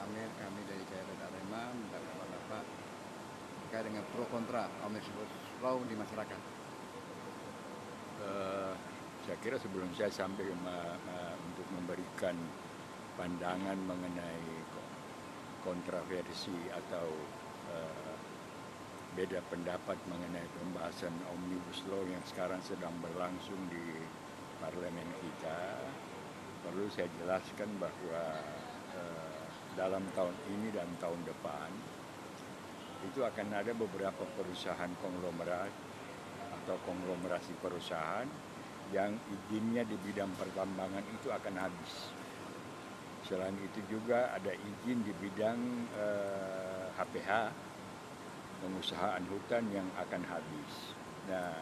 Amir, kami dari CRD Arema minta kabar Bapak terkait dengan pro kontra Omnibus Law di masyarakat. Saya kira sebelum saya sampai untuk memberikan pandangan mengenai kontroversi atau uh, beda pendapat mengenai pembahasan Omnibus Law yang sekarang sedang berlangsung di parlemen kita, perlu saya jelaskan bahwa dalam tahun ini dan tahun depan itu akan ada beberapa perusahaan konglomerat atau konglomerasi perusahaan yang izinnya di bidang pertambangan itu akan habis. Selain itu juga ada izin di bidang HPH, pengusahaan hutan yang akan habis. Nah,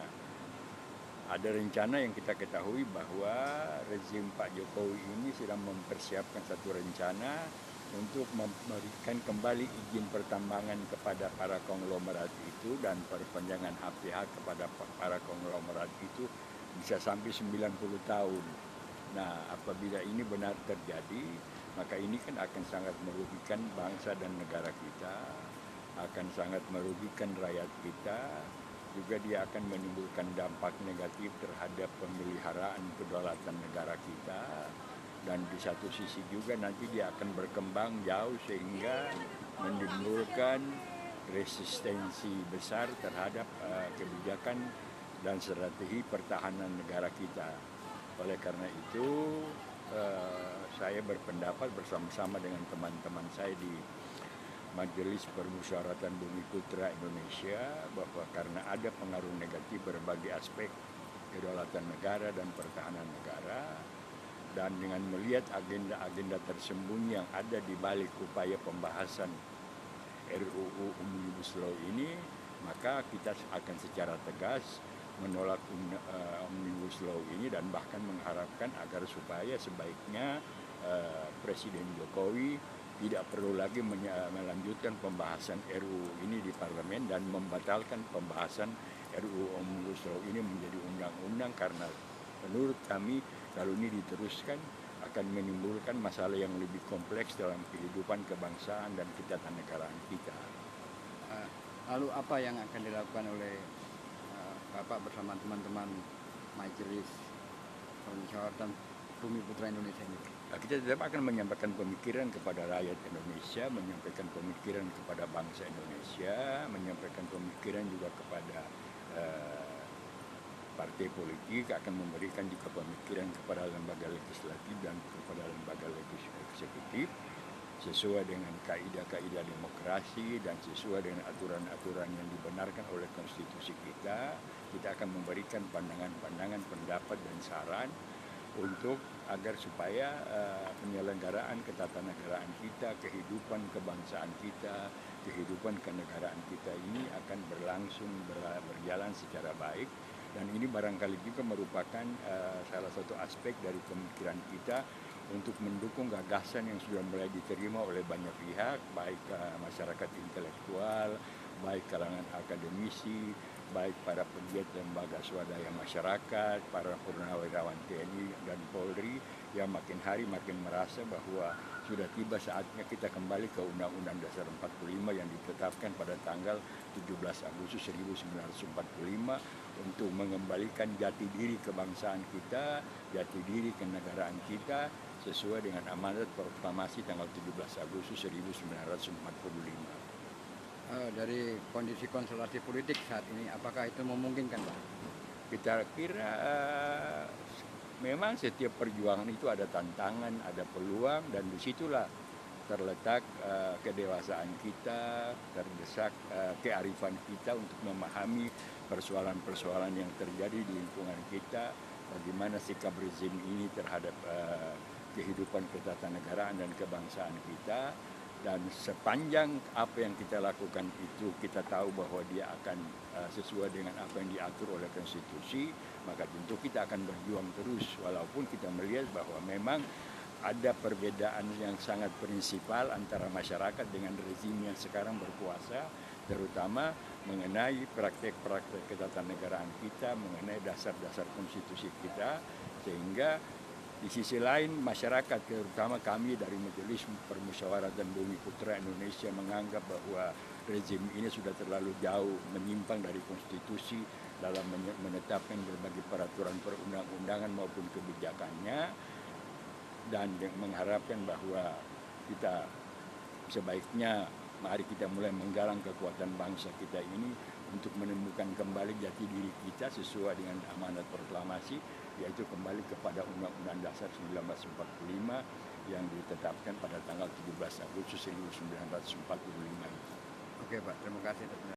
ada rencana yang kita ketahui bahwa rezim Pak Jokowi ini sedang mempersiapkan satu rencana untuk memberikan kembali izin pertambangan kepada para konglomerat itu dan perpanjangan HPH kepada para konglomerat itu bisa sampai 90 tahun. Nah, apabila ini benar terjadi, maka ini kan akan sangat merugikan bangsa dan negara kita, akan sangat merugikan rakyat kita, juga dia akan menimbulkan dampak negatif terhadap pemeliharaan kedaulatan negara kita, dan di satu sisi juga nanti dia akan berkembang jauh sehingga menimbulkan resistensi besar terhadap kebijakan dan strategi pertahanan negara kita. Oleh karena itu, saya berpendapat bersama-sama dengan teman-teman saya di Majelis Permusyawaratan Bumi Putra Indonesia bahwa karena ada pengaruh negatif berbagai aspek kedaulatan negara dan pertahanan negara, dan dengan melihat agenda-agenda tersembunyi yang ada di balik upaya pembahasan RUU Omnibus Law ini, maka kita akan secara tegas menolak Omnibus Law ini dan bahkan mengharapkan agar supaya sebaiknya Presiden Jokowi tidak perlu lagi melanjutkan pembahasan RUU ini di parlemen dan membatalkan pembahasan RUU Omnibus Law ini menjadi undang-undang, karena menurut kami kalau ini diteruskan akan menimbulkan masalah yang lebih kompleks dalam kehidupan kebangsaan dan ketatanegaraan kita. Lalu apa yang akan dilakukan oleh Bapak bersama teman-teman Majelis Permusyawaratan Bumi Putra Indonesia ini? Kita tetap akan menyampaikan pemikiran kepada rakyat Indonesia, menyampaikan pemikiran kepada bangsa Indonesia, menyampaikan pemikiran juga kepada partai politik, akan memberikan juga pemikiran kepada lembaga legislatif dan kepada lembaga eksekutif sesuai dengan kaidah-kaidah demokrasi dan sesuai dengan aturan-aturan yang dibenarkan oleh konstitusi kita. Kita akan memberikan pandangan-pandangan, pendapat dan saran untuk agar supaya penyelenggaraan ketatanegaraan kita, kehidupan kebangsaan kita, kehidupan kenegaraan kita ini akan berjalan secara baik. Dan ini barangkali juga merupakan salah satu aspek dari pemikiran kita untuk mendukung gagasan yang sudah mulai diterima oleh banyak pihak, baik masyarakat intelektual, baik kalangan akademisi, baik para pegiat lembaga swadaya masyarakat, para purnawirawan TNI dan Polri yang makin hari makin merasa bahwa sudah tiba saatnya kita kembali ke Undang-Undang Dasar 45 yang ditetapkan pada tanggal 17 Agustus 1945 untuk mengembalikan jati diri kebangsaan kita, jati diri kenegaraan kita sesuai dengan amanat proklamasi tanggal 17 Agustus 1945. Dari kondisi konstelasi politik saat ini, apakah itu memungkinkan, Pak? Kita kira memang setiap perjuangan itu ada tantangan, ada peluang, dan disitulah terletak kedewasaan kita, terdesak kearifan kita untuk memahami persoalan-persoalan yang terjadi di lingkungan kita, bagaimana sikap rezim ini terhadap kehidupan ketatanegaraan dan kebangsaan kita. Dan sepanjang apa yang kita lakukan itu kita tahu bahwa dia akan sesuai dengan apa yang diatur oleh konstitusi, maka tentu kita akan berjuang terus walaupun kita melihat bahwa memang ada perbedaan yang sangat prinsipal antara masyarakat dengan rezim yang sekarang berkuasa, terutama mengenai praktek-praktek ketatanegaraan kita, mengenai dasar-dasar konstitusi kita, sehingga Di sisi lain, masyarakat, terutama kami dari Majelis Permusyawaratan Bumi Putra Indonesia, menganggap bahwa rezim ini sudah terlalu jauh menyimpang dari konstitusi dalam menetapkan berbagai peraturan perundang-undangan maupun kebijakannya, dan mengharapkan bahwa kita sebaiknya mari kita mulai menggalang kekuatan bangsa kita ini untuk menemukan kembali jati diri kita sesuai dengan amanat proklamasi, yaitu kembali kepada Undang-Undang Dasar 1945 yang ditetapkan pada tanggal 17 Agustus 1945 itu. Oke Pak, terima kasih.